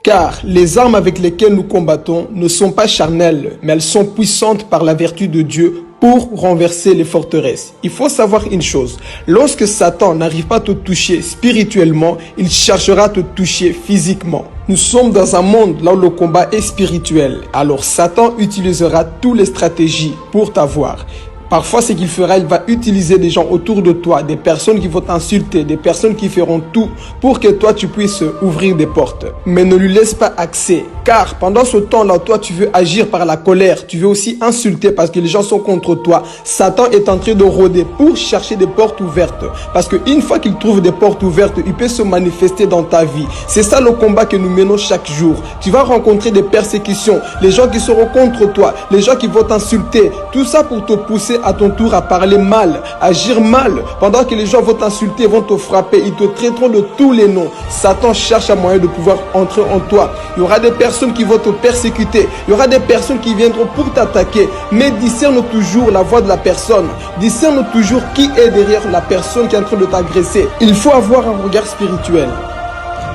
Car les armes avec lesquelles nous combattons ne sont pas charnelles, mais elles sont puissantes par la vertu de Dieu pour renverser les forteresses. Il faut savoir une chose, lorsque Satan n'arrive pas à te toucher spirituellement, il cherchera à te toucher physiquement. Nous sommes dans un monde là où le combat est spirituel, alors Satan utilisera toutes les stratégies pour t'avoir. Parfois, ce qu'il fera, il va utiliser des gens autour de toi, des personnes qui vont t'insulter, des personnes qui feront tout pour que toi, tu puisses ouvrir des portes. Mais ne lui laisse pas accès, car pendant ce temps-là, toi, tu veux agir par la colère, tu veux aussi insulter parce que les gens sont contre toi. Satan est en train de rôder pour chercher des portes ouvertes. Parce qu'une fois qu'il trouve des portes ouvertes, il peut se manifester dans ta vie. C'est ça le combat que nous menons chaque jour. Tu vas rencontrer des persécutions, les gens qui seront contre toi, les gens qui vont t'insulter. Tout ça pour te pousser à ton tour à parler mal, agir mal, pendant que les gens vont t'insulter, vont te frapper, ils te traiteront de tous les noms. Satan cherche un moyen de pouvoir entrer en toi. Il y aura des personnes qui vont te persécuter, il y aura des personnes qui viendront pour t'attaquer, mais discerne toujours la voix de la personne, discerne toujours qui est derrière la personne qui est en train de t'agresser. Il faut avoir un regard spirituel.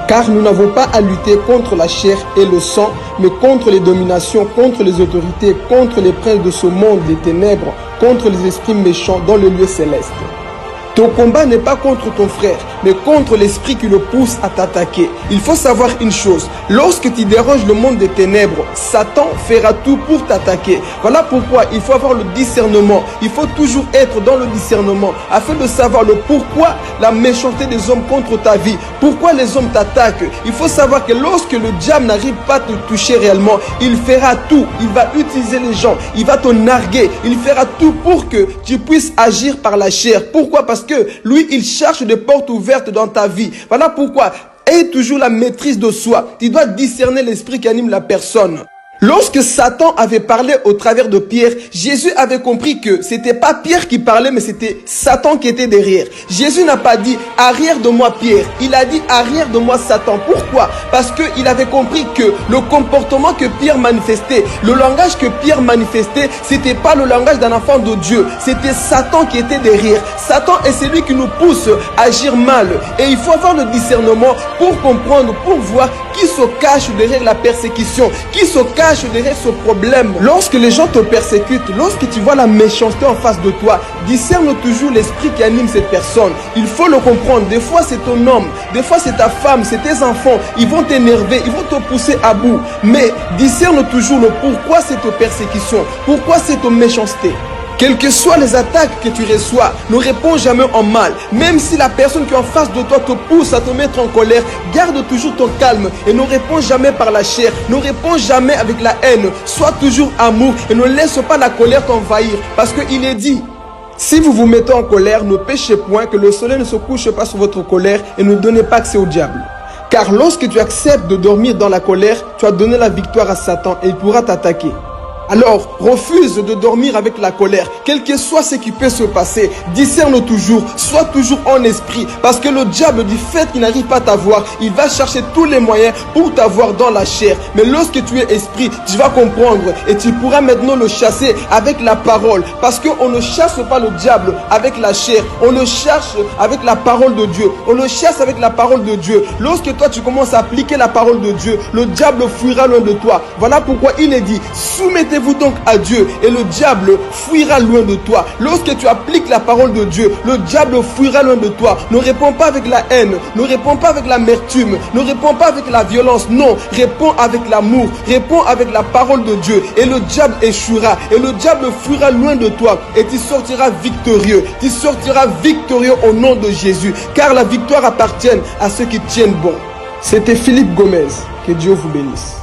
Car nous n'avons pas à lutter contre la chair et le sang, mais contre les dominations, contre les autorités, contre les princes de ce monde, les ténèbres, contre les esprits méchants dans le lieu céleste. Ton combat n'est pas contre ton frère, mais contre l'esprit qui le pousse à t'attaquer. Il faut savoir une chose, lorsque tu déranges le monde des ténèbres, Satan fera tout pour t'attaquer. Voilà pourquoi il faut avoir le discernement. Il faut toujours être dans le discernement afin de savoir le pourquoi la méchanceté des hommes contre ta vie, pourquoi les hommes t'attaquent. Il faut savoir que lorsque le diable n'arrive pas à te toucher réellement, il fera tout. Il va utiliser les gens, il va te narguer, il fera tout pour que tu puisses agir par la chair. Pourquoi? Parce que lui, il cherche des portes ouvertes dans ta vie. Voilà pourquoi, aie toujours la maîtrise de soi. Tu dois discerner l'esprit qui anime la personne. Lorsque Satan avait parlé au travers de Pierre, Jésus avait compris que c'était pas Pierre qui parlait, mais c'était Satan qui était derrière. Jésus n'a pas dit « arrière de moi Pierre », il a dit « arrière de moi Satan ». Pourquoi? Parce qu'il avait compris que le comportement que Pierre manifestait, le langage que Pierre manifestait, c'était pas le langage d'un enfant de Dieu, c'était Satan qui était derrière. Satan est celui qui nous pousse à agir mal. Et il faut avoir le discernement pour comprendre, pour voir qui se cache derrière la persécution, qui se cache derrière ce problème. Lorsque les gens te persécutent, lorsque tu vois la méchanceté en face de toi, discerne toujours l'esprit qui anime cette personne. Il faut le comprendre. Des fois c'est ton homme, des fois c'est ta femme, c'est tes enfants. Ils vont t'énerver, ils vont te pousser à bout. Mais discerne toujours le pourquoi cette persécution, pourquoi cette méchanceté. Quelles que soient les attaques que tu reçois, ne réponds jamais en mal. Même si la personne qui est en face de toi te pousse à te mettre en colère, garde toujours ton calme et ne réponds jamais par la chair. Ne réponds jamais avec la haine. Sois toujours amour et ne laisse pas la colère t'envahir. Parce qu'il est dit, si vous vous mettez en colère, ne péchez point, que le soleil ne se couche pas sur votre colère et ne donnez pas accès au diable. Car lorsque tu acceptes de dormir dans la colère, tu as donné la victoire à Satan et il pourra t'attaquer. Alors, refuse de dormir avec la colère, quel que soit ce qui peut se passer. Discerne toujours, sois toujours en esprit, parce que le diable, du fait qu'il n'arrive pas à t'avoir, il va chercher tous les moyens pour t'avoir dans la chair. Mais lorsque tu es esprit, tu vas comprendre et tu pourras maintenant le chasser avec la parole, parce qu'on ne chasse pas le diable avec la chair, on le cherche avec la parole de Dieu, on le chasse avec la parole de Dieu. Lorsque toi tu commences à appliquer la parole de Dieu, le diable fuira loin de toi. Voilà pourquoi il est dit, soumettez-vous donc à Dieu et le diable fuira loin de toi. Lorsque tu appliques la parole de Dieu, le diable fuira loin de toi. Ne réponds pas avec la haine, ne réponds pas avec l'amertume, ne réponds pas avec la violence. Non, réponds avec l'amour, réponds avec la parole de Dieu et le diable échouera et le diable fuira loin de toi et tu sortiras victorieux. Tu sortiras victorieux au nom de Jésus, car la victoire appartient à ceux qui tiennent bon. C'était Philippe Gomez. Que Dieu vous bénisse.